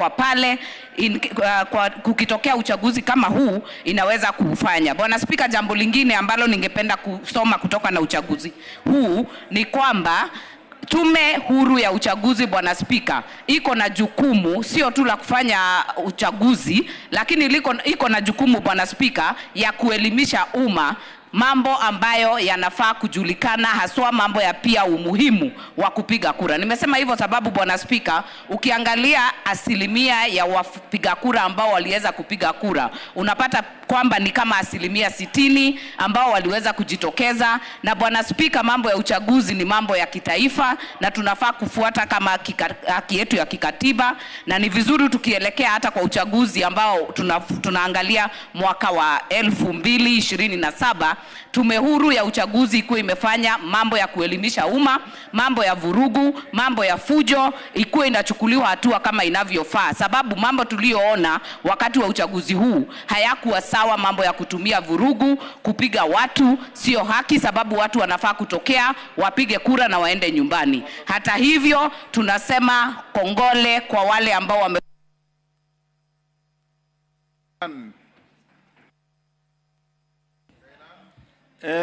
kwa pale kwa kukitokea uchaguzi kama huu inaweza kufanya. Bwana Spika, jambo lingine ambalo ningependa kusoma kutoka na uchaguzi huu ni kwamba Tume Huru ya Uchaguzi, Bwana Spika, iko na jukumu sio tu la kufanya uchaguzi, lakini iko na jukumu, Bwana Spika, ya kuelimisha umma mambo ambayo yanafaa kujulikana, haswa mambo ya pia umuhimu wa kupiga kura. Nimesema hivyo sababu, Bwana Spika, ukiangalia asilimia ya wapiga kura ambao waliweza kupiga kura, unapata kwamba ni kama asilimia 60 ambao waliweza kujitokeza. Na Bwana Spika, mambo ya uchaguzi ni mambo ya kitaifa na tunafaa kufuata kama haki yetu ya kikatiba, na ni vizuri tukielekea hata kwa uchaguzi ambao tunaangalia mwaka wa 2027, Tume Huru ya Uchaguzi ikuwa imefanya mambo ya kuelimisha umma, mambo ya vurugu, mambo ya fujo, ikuwa inachukuliwa hatua kama inavyofaa. Sababu mambo tuliyoona wakati wa uchaguzi huu hayakuwa sawa. Mambo ya kutumia vurugu, kupiga watu sio haki, sababu watu wanafaa kutokea, wapige kura na waende nyumbani. Hata hivyo tunasema kongole kwa wale ambao wame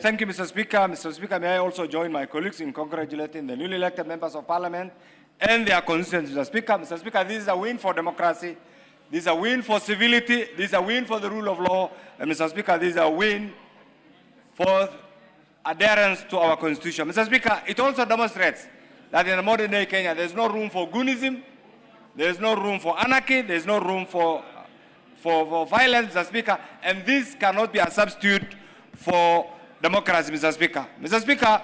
Thank you, Mr. Speaker. Mr. Speaker, may I also join my colleagues in congratulating the newly elected members of Parliament and their constituents, Mr. Speaker. Mr. Speaker, this is a win for democracy. This is a win for civility. This is a win for the rule of law. And Mr. Speaker, this is a win for adherence to our Constitution. Mr. Speaker, it also demonstrates that in a modern day Kenya, there's no room for goonism, there's no room for anarchy, there's no room for violence, Mr. Speaker, and this cannot be a substitute for democracy, Mr. Speaker. Mr. Speaker,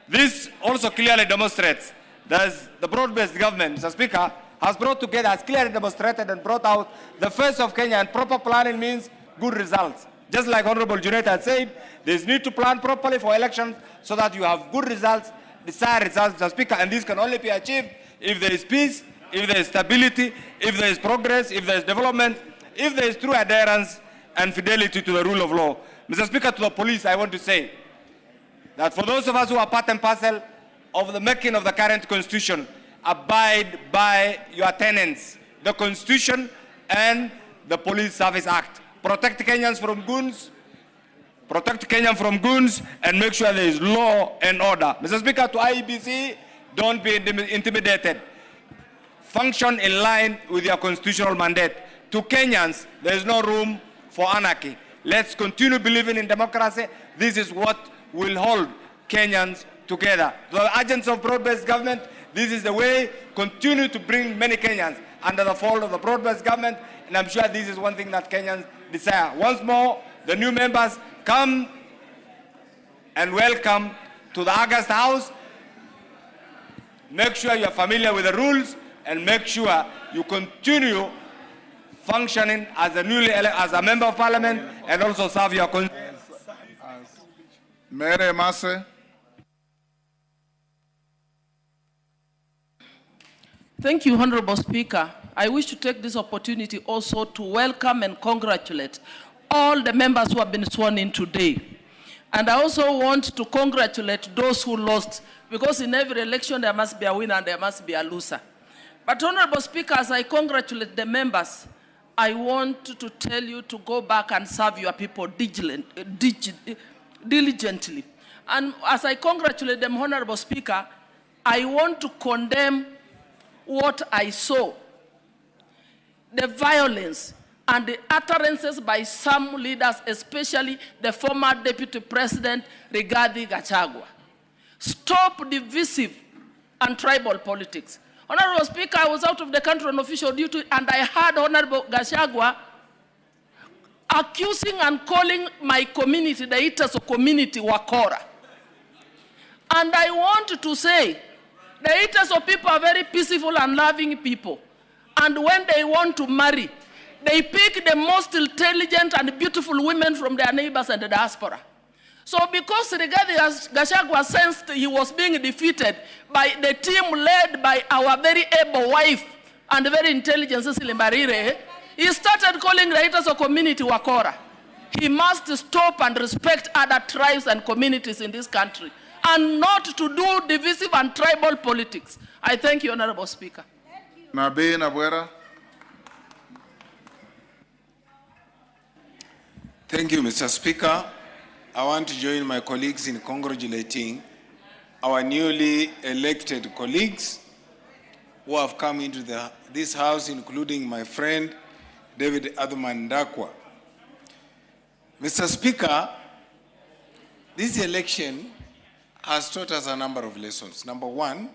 this also clearly demonstrates that the broad-based government, Mr. Speaker, has brought together, has clearly demonstrated and brought out the face of Kenya, and proper planning means good results. Just like Honorable Junet had said, there's need to plan properly for elections so that you have good results, desired results, Mr. Speaker, and this can only be achieved if there is peace, if there is stability, if there is progress, if there is development, if there is true adherence and fidelity to the rule of law. Mr. Speaker, to the police, I want to say that for those of us who are part and parcel of the making of the current Constitution, abide by your tenets, the Constitution and the Police Service Act. Protect Kenyans from goons, protect Kenyans from goons, and make sure there is law and order. Mr. Speaker, to IEBC, don't be intimidated. Function in line with your constitutional mandate. To Kenyans, there is no room for anarchy. Let's continue believing in democracy. This is what will hold Kenyans together. The agents of broad-based government, this is the way. Continue to bring many Kenyans under the fold of the broad-based government, and I'm sure this is one thing that Kenyans desire. Once more, the new members, come and welcome to the August House. Make sure you're familiar with the rules, and make sure you continue functioning as a member of Parliament and also serve your constituents. Mere Mase. Thank you, Honorable Speaker. I wish to take this opportunity also to welcome and congratulate all the members who have been sworn in today. And I also want to congratulate those who lost, because in every election there must be a winner and there must be a loser. But Honorable Speaker, as I congratulate the members, I want to tell you to go back and serve your people diligently. And as I congratulate them, Honorable Speaker, I want to condemn what I saw, the violence and the utterances by some leaders, especially the former Deputy President, Rigathi Gachagua. Stop divisive and tribal politics. Honorable Speaker, I was out of the country on official duty, and I heard Honorable Gachagua accusing and calling my community, the Itaso community, Wakora. And I want to say, the Itaso people are very peaceful and loving people. And when they want to marry, they pick the most intelligent and beautiful women from their neighbors and the diaspora. So because Rigathi Gachagua sensed he was being defeated by the team led by our very able wife and very intelligent Cecily Mbarire, he started calling the Itaso community Wakora. He must stop and respect other tribes and communities in this country, and not to do divisive and tribal politics. I thank you, Honorable Speaker. Nabe Nabwera. Thank you, Mr. Speaker. I want to join my colleagues in congratulating our newly elected colleagues who have come into this House, including my friend, David Adhumandakwa. Mr. Speaker, this election has taught us a number of lessons. Number one,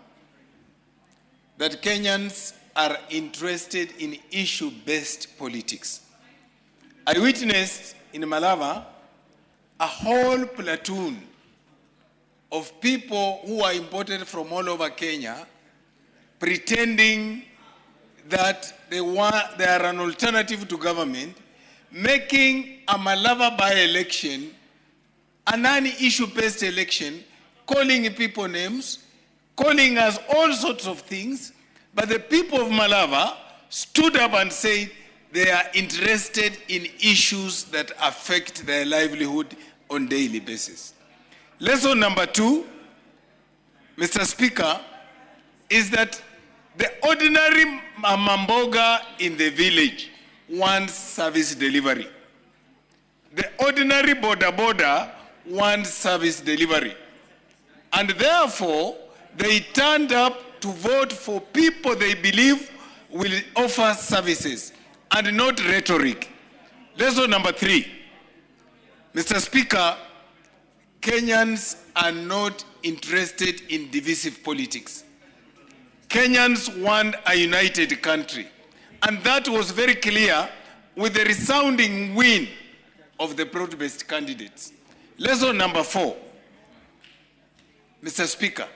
that Kenyans are interested in issue-based politics. I witnessed in Malava a whole platoon of people who are imported from all over Kenya pretending that they are an alternative to government, making a Malava by-election a non-issue-based election, calling people names, calling us all sorts of things, but the people of Malava stood up and said they are interested in issues that affect their livelihood on a daily basis. Lesson number two, Mr. Speaker, is that the ordinary mamboga in the village wants service delivery. The ordinary boda wants service delivery. And therefore, they turned up to vote for people they believe will offer services and not rhetoric. Lesson number three, Mr. Speaker, Kenyans are not interested in divisive politics. Kenyans want a united country. And that was very clear with the resounding win of the broad-based candidates. Lesson number four, Mr. Speaker,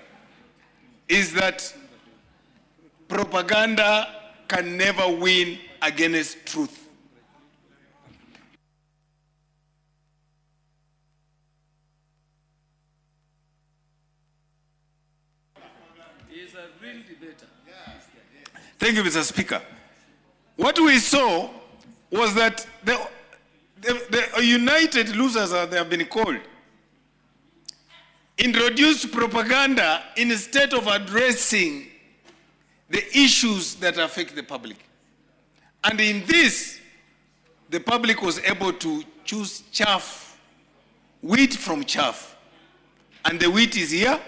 is that propaganda can never win against truth. He's a real debater. Thank you, Mr. Speaker. What we saw was that the united losers, as they have been called, introduced propaganda instead of addressing the issues that affect the public. And in this, the public was able to choose chaff, wheat from chaff. And the wheat is here,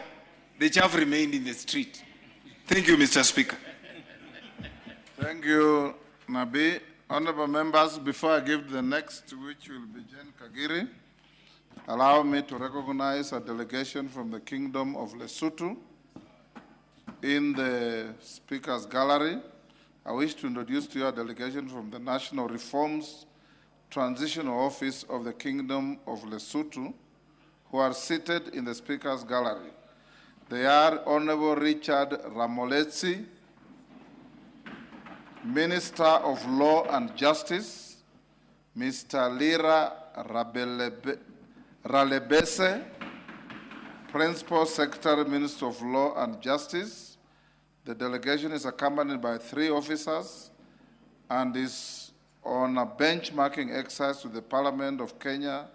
the chaff remained in the street. Thank you, Mr. Speaker. Thank you, Nabi. Honorable members, before I give the next, which will be Jen Kagiri, allow me to recognize a delegation from the Kingdom of Lesotho in the Speaker's Gallery. I wish to introduce to you a delegation from the National Reforms Transitional Office of the Kingdom of Lesotho, who are seated in the Speaker's Gallery. They are Honorable Richard Ramoletsi, Minister of Law and Justice, Mr. Lira Ralebese, Principal Secretary, Minister of Law and Justice. The delegation is accompanied by 3 officers and is on a benchmarking exercise to the Parliament of Kenya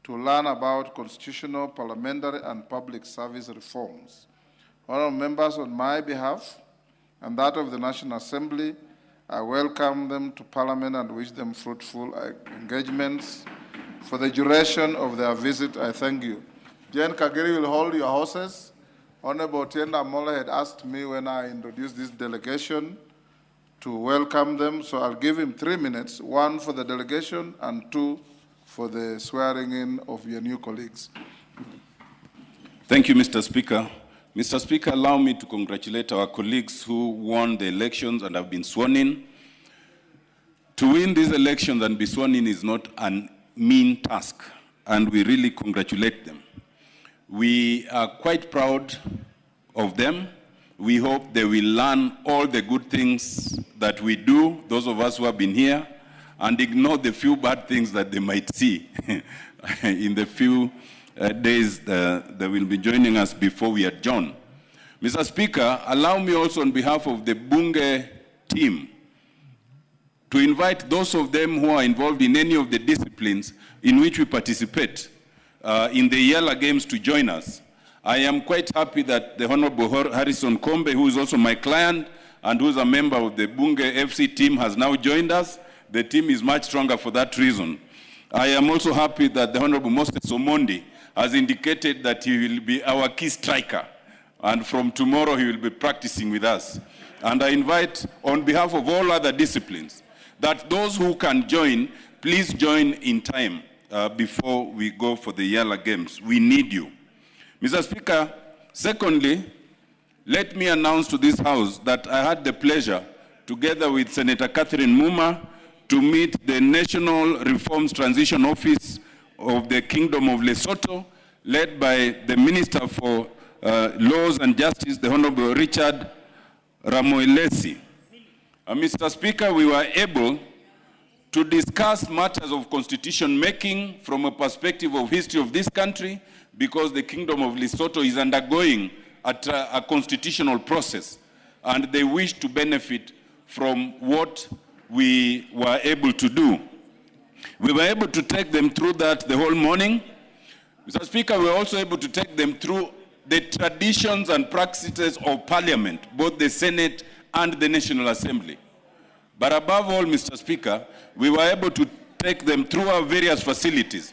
to learn about constitutional, parliamentary, and public service reforms. Honourable members, on my behalf and that of the National Assembly, I welcome them to Parliament and wish them fruitful engagements. For the duration of their visit, I thank you. Jen Kagiri will hold your horses. Honorable Tienda Mola had asked me when I introduced this delegation to welcome them, so I'll give him 3 minutes, 1 for the delegation and 2 for the swearing in of your new colleagues. Thank you, Mr. Speaker. Mr. Speaker, allow me to congratulate our colleagues who won the elections and have been sworn in. To win these elections and be sworn in is not a mean task, and we really congratulate them. We are quite proud of them. We hope they will learn all the good things that we do, those of us who have been here, and ignore the few bad things that they might see in the few days they will be joining us before we adjourn. Mr. Speaker, allow me also on behalf of the Bunge team to invite those of them who are involved in any of the disciplines in which we participate in the Yala Games to join us. I am quite happy that the Honorable Harrison Kombe, who is also my client and who is a member of the Bunge FC team, has now joined us. The team is much stronger for that reason. I am also happy that the Honorable Moses Omondi has indicated that he will be our key striker. And from tomorrow, he will be practicing with us. And I invite, on behalf of all other disciplines, that those who can join, please join in time before we go for the Yala Games. We need you. Mr. Speaker, secondly, let me announce to this House that I had the pleasure, together with Senator Catherine Muma, to meet the National Reforms Transition Office of the Kingdom of Lesotho, led by the Minister for Laws and Justice, the Honorable Richard Ramoelesi. Mr. Speaker, we were able to discuss matters of constitution making from a perspective of history of this country, because the Kingdom of Lesotho is undergoing a constitutional process, and they wish to benefit from what we were able to do. We were able to take them through that the whole morning. Mr. Speaker, we were also able to take them through the traditions and practices of Parliament, both the Senate and the National Assembly. But above all, Mr. Speaker, we were able to take them through our various facilities,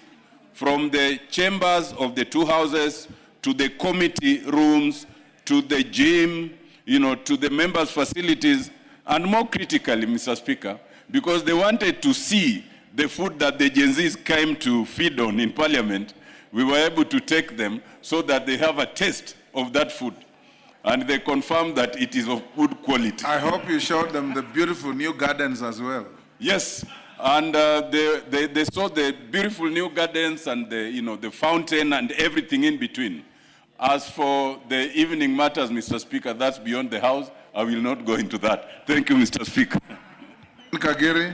from the chambers of the two houses, to the committee rooms, to the gym, to the members' facilities, and more critically, Mr. Speaker, because they wanted to see the food that the Gen Zs came to feed on in Parliament, we were able to take them so that they have a taste of that food. And they confirmed that it is of good quality. I hope you showed them the beautiful new gardens as well. Yes, and they saw the beautiful new gardens and the fountain and everything in between. As for the evening matters, Mr. Speaker, that's beyond the House. I will not go into that. Thank you, Mr. Speaker. Kagiri.